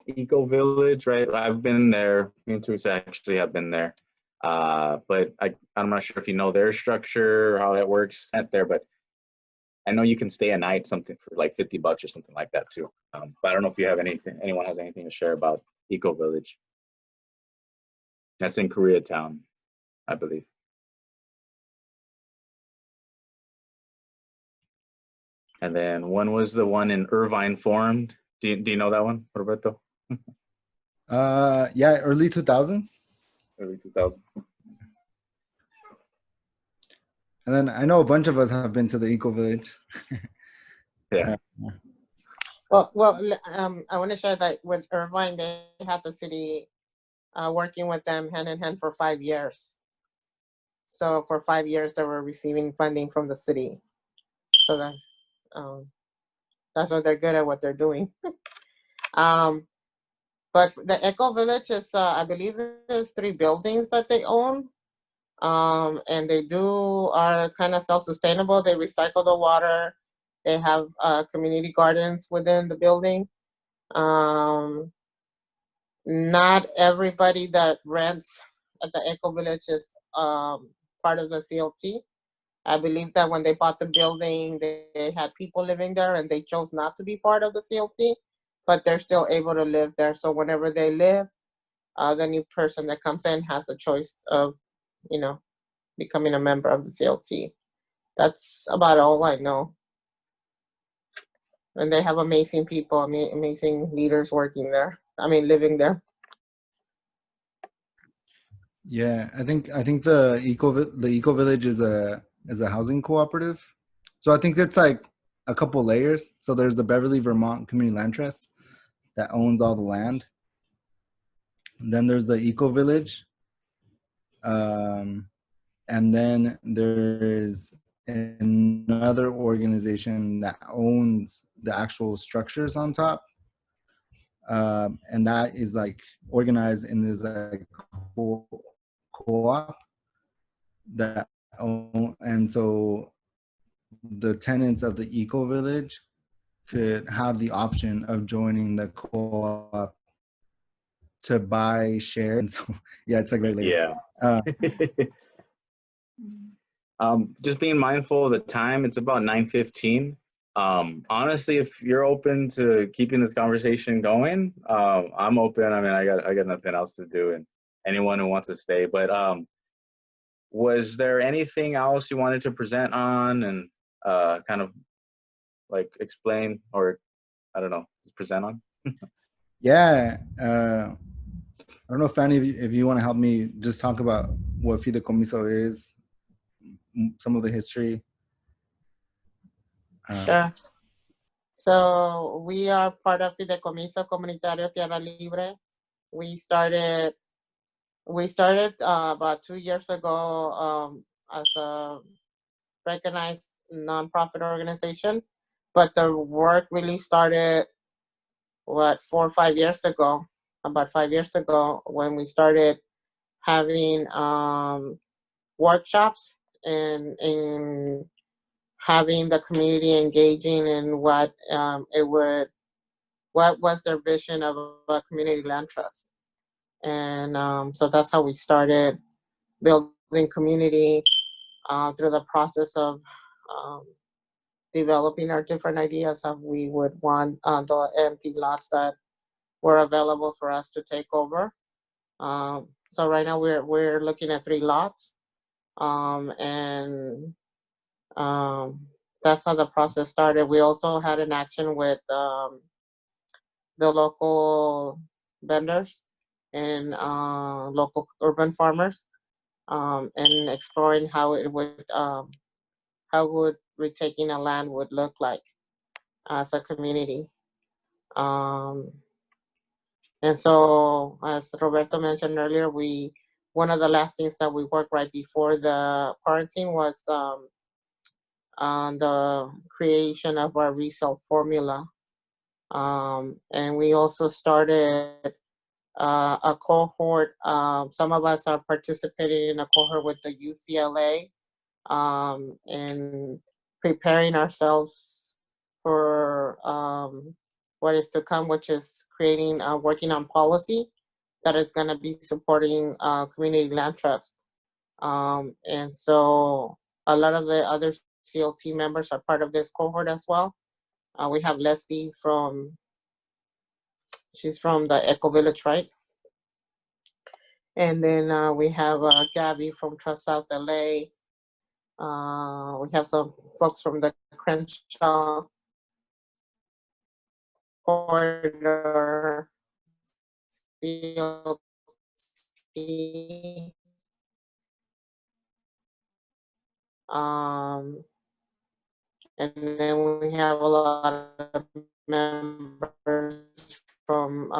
Eco Village, right? I've been there. Me and Teresa actually have been there. But I'm not sure if you know their structure or how that works at there, but I know you can stay a night, something for like $50 or something like that too. But I don't know if you have anyone has anything to share about Eco Village. That's in Koreatown, I believe. And then when was the one in Irvine formed? Do you know that one, Roberto? Yeah, early 2000s. Early 2000. And then I know a bunch of us have been to the Eco Village. Yeah. Well, I want to share that with Irvine, they had the city working with them hand in hand for 5 years. So for 5 years, they were receiving funding from the city. So that's why they're good at what they're doing. But the Eco Village is, I believe there's 3 buildings that they own. And they are kind of self-sustainable. They recycle the water. They have community gardens within the building. Not everybody that rents at the Eco Village is part of the CLT. I believe that when they bought the building, they had people living there and they chose not to be part of the CLT, but they're still able to live there. So whenever they live, the new person that comes in has the choice of, you know, becoming a member of the CLT. That's about all I know. And they have amazing people, amazing leaders working there. Living there. Yeah, I think the eco village is a housing cooperative. So I think it's like a couple layers. So there's the Beverly, Vermont Community Land Trust that owns all the land. And then there's the eco village, and then there's another organization that owns the actual structures on top, and that is like organized in this like co-op that own, and so the tenants of the eco village could have the option of joining the co-op to buy shares. And so yeah, it's like very later. Yeah. Just being mindful of the time, it's about 9:15. Honestly, if you're open to keeping this conversation going, I'm open. I got nothing else to do, and anyone who wants to stay. But was there anything else you wanted to present on and kind of like explain, or I don't know, just present on? Yeah. I don't know, Fanny, if you want to help me just talk about what Fideicomiso is, some of the history. Sure. So we are part of Fideicomiso Comunitario Tierra Libre. We started about 2 years ago as a recognized nonprofit organization, but the work really started 4 or 5 years ago. About 5 years ago, when we started having workshops and having the community engaging in what was their vision of a community land trust. And so that's how we started building community through the process of developing our different ideas of we would want the empty lots that were available for us to take over. So right now we're looking at 3 lots, and that's how the process started. We also had an action with the local vendors and local urban farmers, and exploring how would retaking a land would look like as a community. And so, as Roberto mentioned earlier, one of the last things that we worked right before the quarantine was on the creation of our resale formula. And we also started a cohort. Some of us are participating in a cohort with the UCLA, and preparing ourselves for what is to come, which is working on policy that is going to be supporting community land trust. And so a lot of the other CLT members are part of this cohort as well. We have Leslie she's from the Eco Village, right? And then we have Gabby from Trust South LA. We have some folks from the Crenshaw corridor CLT. And then we have a lot of members from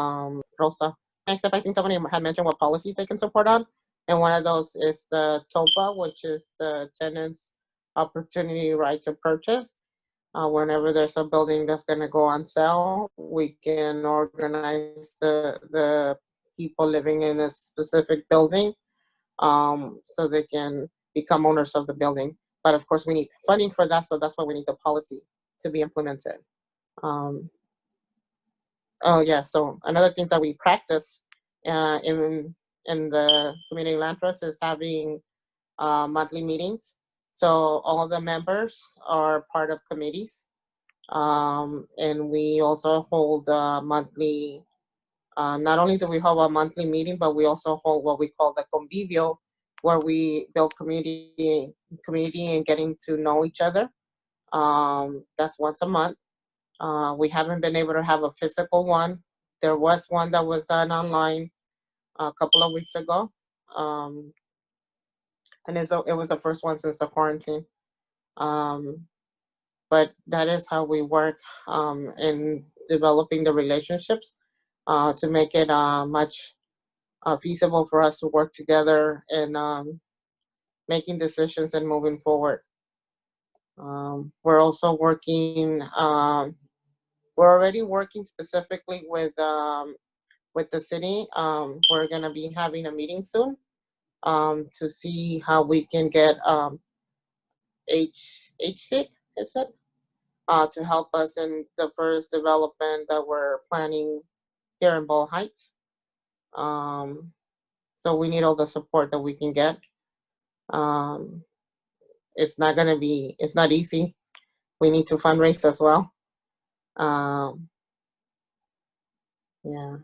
Rosa. Next up, I think somebody had mentioned what policies they can support on. And one of those is the TOPA, which is the Tenants Opportunity Right to Purchase. Whenever there's a building that's going to go on sale, we can organize the people living in a specific building so they can become owners of the building. But of course, we need funding for that, so that's why we need the policy to be implemented. Oh yeah, so another thing that we practice in the community land trust is having monthly meetings. So all the members are part of committees. And we also hold monthly, not only do we hold a monthly meeting, but we also hold what we call the convivio, where we build community and getting to know each other. That's once a month. We haven't been able to have a physical one. There was one that was done online a couple of weeks ago. And it was the first one since the quarantine. But that is how we work in developing the relationships to make it much feasible for us to work together and making decisions and moving forward. We're also working, we're already working specifically with the city. We're gonna be having a meeting soon to see how we can get HCID, is it? To help us in the first development that we're planning here in Bow Heights. So we need all the support that we can get. It's not easy. We need to fundraise as well. Yeah.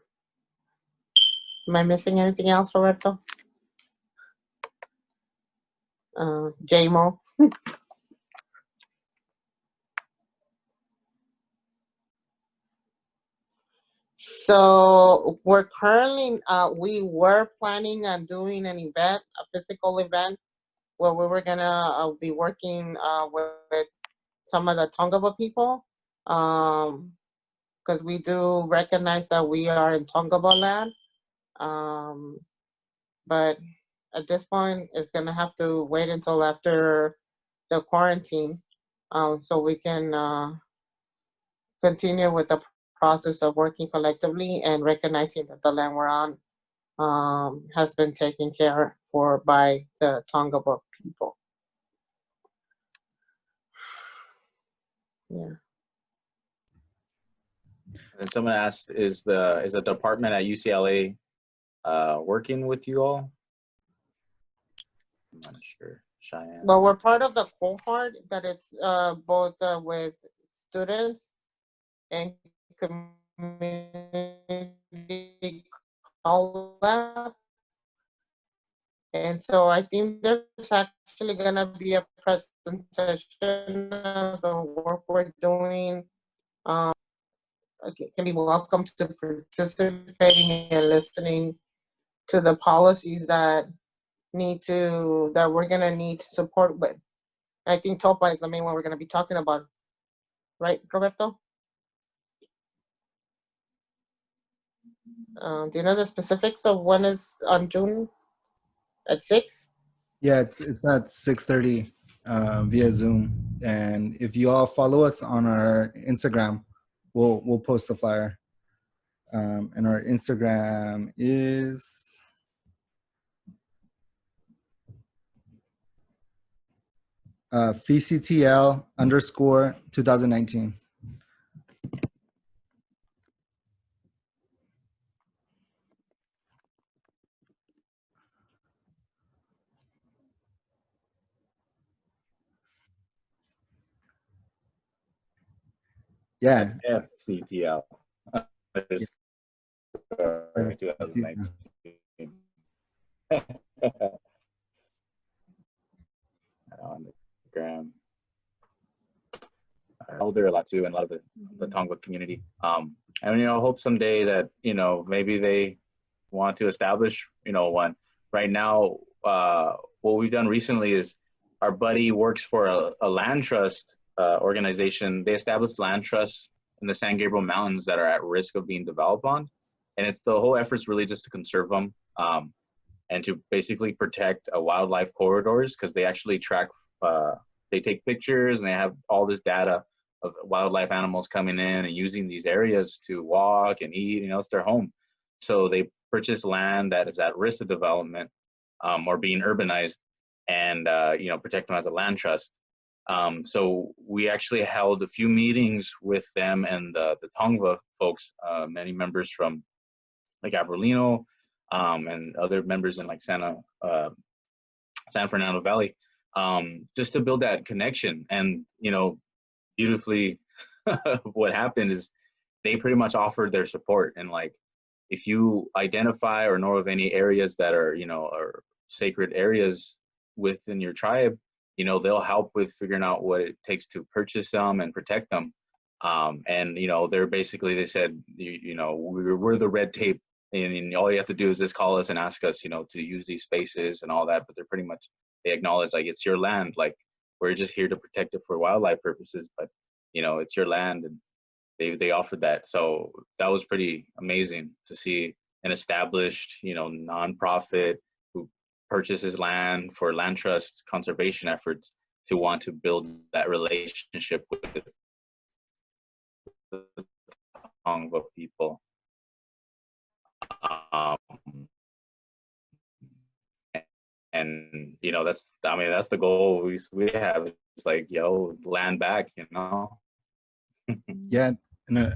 Am I missing anything else, Roberto? JMO. So we're currently, we were planning on doing an event, a physical event, where we were gonna be working with some of the Tongva people, because we do recognize that we are in Tongva land. But at this point, it's gonna have to wait until after the quarantine, so we can continue with the process of working collectively and recognizing that the land we're on has been taken care for by the Tongva people. Yeah. And someone asked, is the department at UCLA working with you all? I'm not sure. Cheyenne. Well, we're part of the cohort that it's both with students and community collab. And so I think there's actually gonna be a presentation of the work we're doing. Can be welcome to participating and listening to the policies that we're gonna need support with. I think TOPA is the main one we're gonna be talking about, right, Roberto? Do you know the specifics of when is on June at 6? Yeah, it's at 6:30 via Zoom, and if you all follow us on our Instagram, we'll post the flyer. And our Instagram is FCTL_2019. Yeah. FCTL. 2019. On the gram. Elder a lot too, and a lot of the Tongva community. And hope someday that maybe they want to establish one. Right now, what we've done recently is our buddy works for a land trust organization. They established land trusts in the San Gabriel Mountains that are at risk of being developed on, and it's the whole effort's really just to conserve them and to basically protect wildlife corridors, because they actually track. They take pictures and they have all this data of wildlife animals coming in and using these areas to walk and eat. It's their home. So they purchase land that is at risk of development or being urbanized, and protect them as a land trust. So we actually held a few meetings with them and the Tongva folks, many members from like Aberlino and other members in like Santa San Fernando Valley, just to build that connection. And, you know, beautifully, what happened is they pretty much offered their support. And like, if you identify or know of any areas that are, you know, are sacred areas within your tribe, you know, they'll help with figuring out what it takes to purchase them and protect them. And, you know, they're basically, they said, you know, we're the red tape, and all you have to do is just call us and ask us, you know, to use these spaces and all that. But they're pretty much, they acknowledge like, it's your land. Like, we're just here to protect it for wildlife purposes, but, you know, it's your land. And they offered that. So that was pretty amazing to see an established, you know, nonprofit who purchases land for land trust conservation efforts to want to build that relationship with the Tongva people. And you know, that's, I mean, that's the goal we have. It's like, yo, land back, you know. Yeah, no,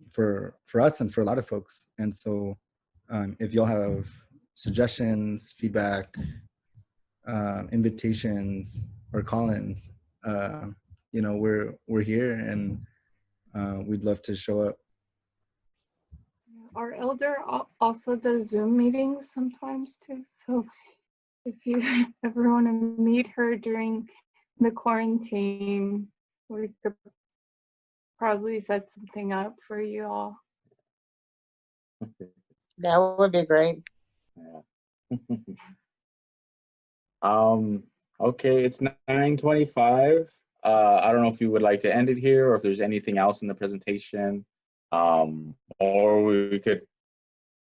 for us and for a lot of folks. And so if y'all have suggestions, feedback, invitations, or call-ins, you know, we're here, and we'd love to show up. Our elder also does Zoom meetings sometimes too. So if you ever want to meet her during the quarantine, we could probably set something up for you all. That would be great. Yeah. Okay, it's 9:25. I don't know if you would like to end it here, or if there's anything else in the presentation. Or we could,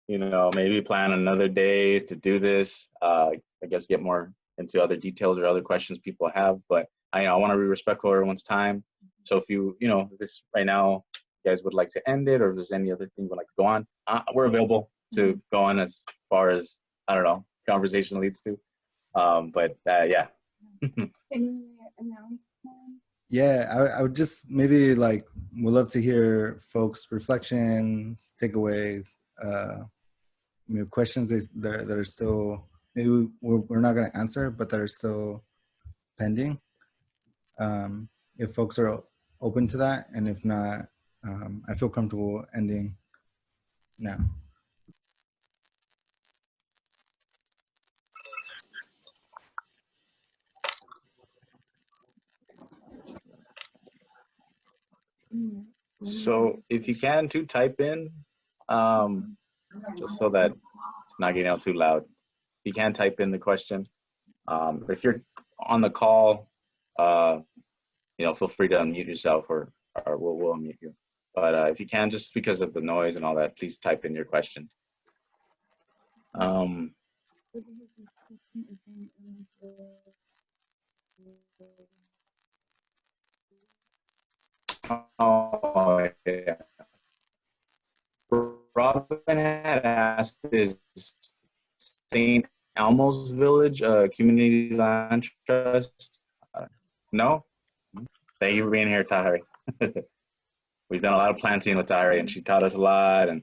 you know, maybe plan another day to do this. I guess get more into other details or other questions people have. But I want to be respectful of everyone's time. So if you know, this right now, you guys would like to end it, or if there's any other thing you would like to go on, we're available to go on as far as, I don't know, conversation leads to. But yeah. Any announcements? Yeah, I would just maybe like, we'd love to hear folks' reflections, takeaways, maybe questions that are still, maybe we're not going to answer, but that are still pending. If folks are open to that, and if not, I feel comfortable ending now. So if you can, to type in, just so that it's not getting out too loud. If you can type in the question. If you're on the call, you know, feel free to unmute yourself, or we'll unmute you. But if you can, just because of the noise and all that, please type in your question. Oh, yeah. Robin had asked, is St. Elmo's Village community land trust? No? Thank you for being here, Tahari. We've done a lot of planting with Tahari, and she taught us a lot. And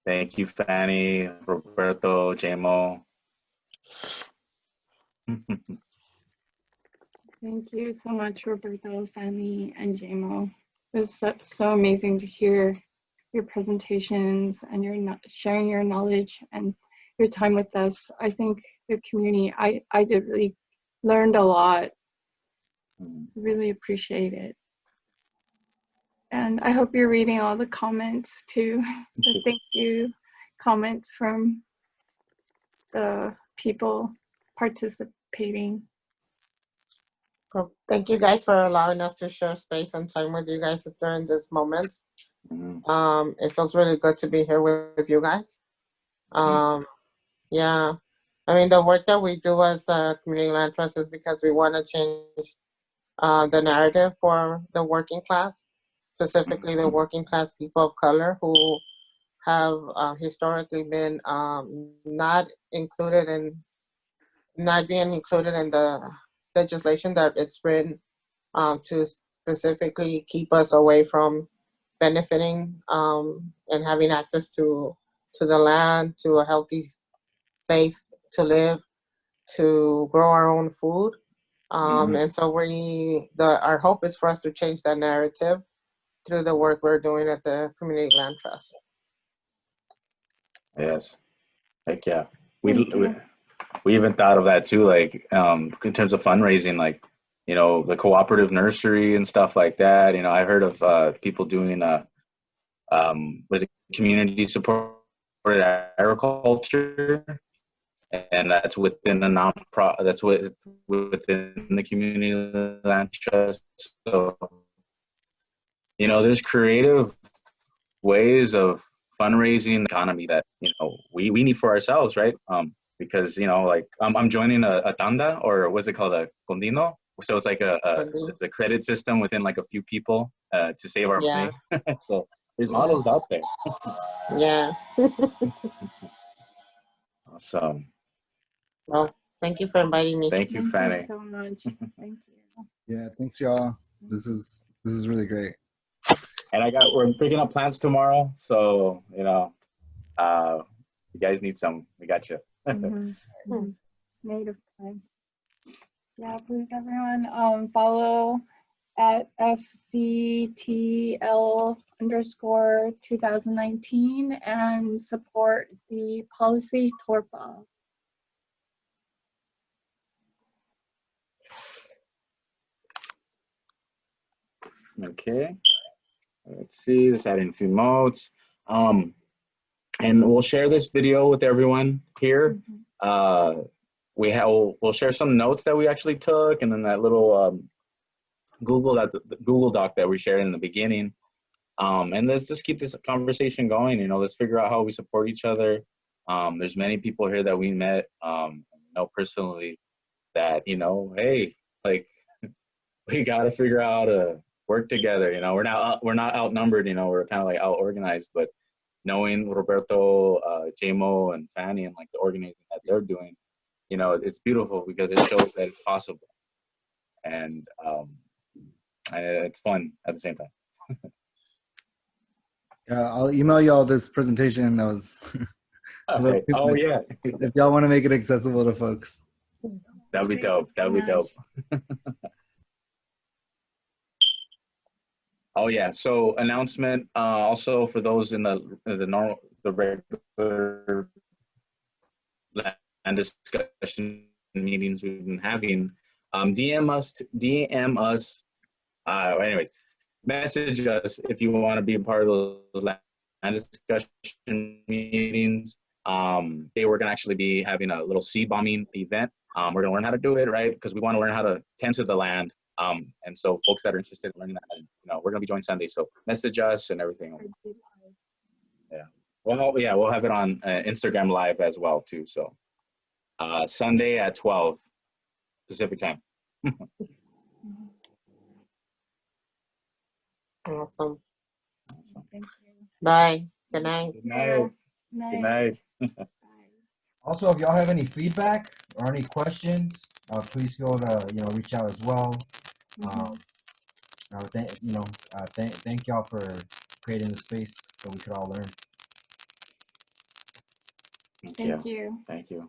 thank you, Fanny, Roberto, JMO. Thank you so much, Roberto, Fanny, and JMO. It was so amazing to hear your presentations and your sharing your knowledge and your time with us. I think the community, I did really learned a lot. Really appreciate it. And I hope you're reading all the comments too. So thank you, comments from the people participating. Well, thank you guys for allowing us to share space and time with you guys during this moment. It feels really good to be here with you guys. Yeah, I mean, the work that we do as a community land trust is because we want to change the narrative for the working class, specifically the working class people of color who have historically been not being included in the legislation that it's written to specifically keep us away from benefiting and having access to the land, to a healthy place to live, to grow our own food. And so our hope is for us to change that narrative through the work we're doing at the Community Land Trust. Yes. Like, yeah. Thank you. We even thought of that too, like in terms of fundraising, like, you know, the cooperative nursery and stuff like that. You know, I heard of people doing was it community supported agriculture, and that's within a non-profit. That's within the community land trust. So, you know, there's creative ways of fundraising the economy that, you know, we need for ourselves, right? Because, you know, like I'm joining a tanda, or what's it called, a condino. So it's like it's a credit system within like a few people to save our money. So there's models out there. Yeah. Awesome. Well, thank you for inviting me. Thank you, Fanny. Thank you so much. Thank you. Yeah, thanks y'all. This is really great. And we're picking up plants tomorrow, so you know, you guys need some. We got you. Native time. Yeah, please everyone follow at FCTL_2019 and support the policy TORPA. Okay. Let's see. Just adding a few notes. And we'll share this video with everyone here. We'll share some notes that we actually took, and then that little Google Doc that we shared in the beginning. And let's just keep this conversation going. You know, let's figure out how we support each other. There's many people here that we met, know personally, that, you know, hey, like we got to figure out how to work together. You know, we're not outnumbered. You know, we're kind of like out organized. But knowing Roberto, JMO, and Fanny, and like the organizing that they're doing, you know, it's beautiful because it shows that it's possible, and it's fun at the same time. I'll email y'all this presentation. That was Okay. Oh yeah. If y'all want to make it accessible to folks. That'd be dope. That'd be dope. Oh yeah. So announcement also for those in the regular land discussion meetings we've been having. DM us. Anyways, message us if you want to be a part of those land discussion meetings. We're gonna actually be having a little seed bombing event. We're gonna learn how to do it, right? Because we want to learn how to tend to the land. And so folks that are interested in learning that, you know, we're gonna be joining Sunday. So message us and everything. Yeah. We'll have it on Instagram Live as well too. So Sunday at 12 Pacific time. Awesome. Thank you. Bye. Good night. Good night. Good night. Also, if y'all have any feedback or any questions, please feel to reach out as well. Thank y'all for creating the space so we could all learn. Thank you. Thank you. Thank you.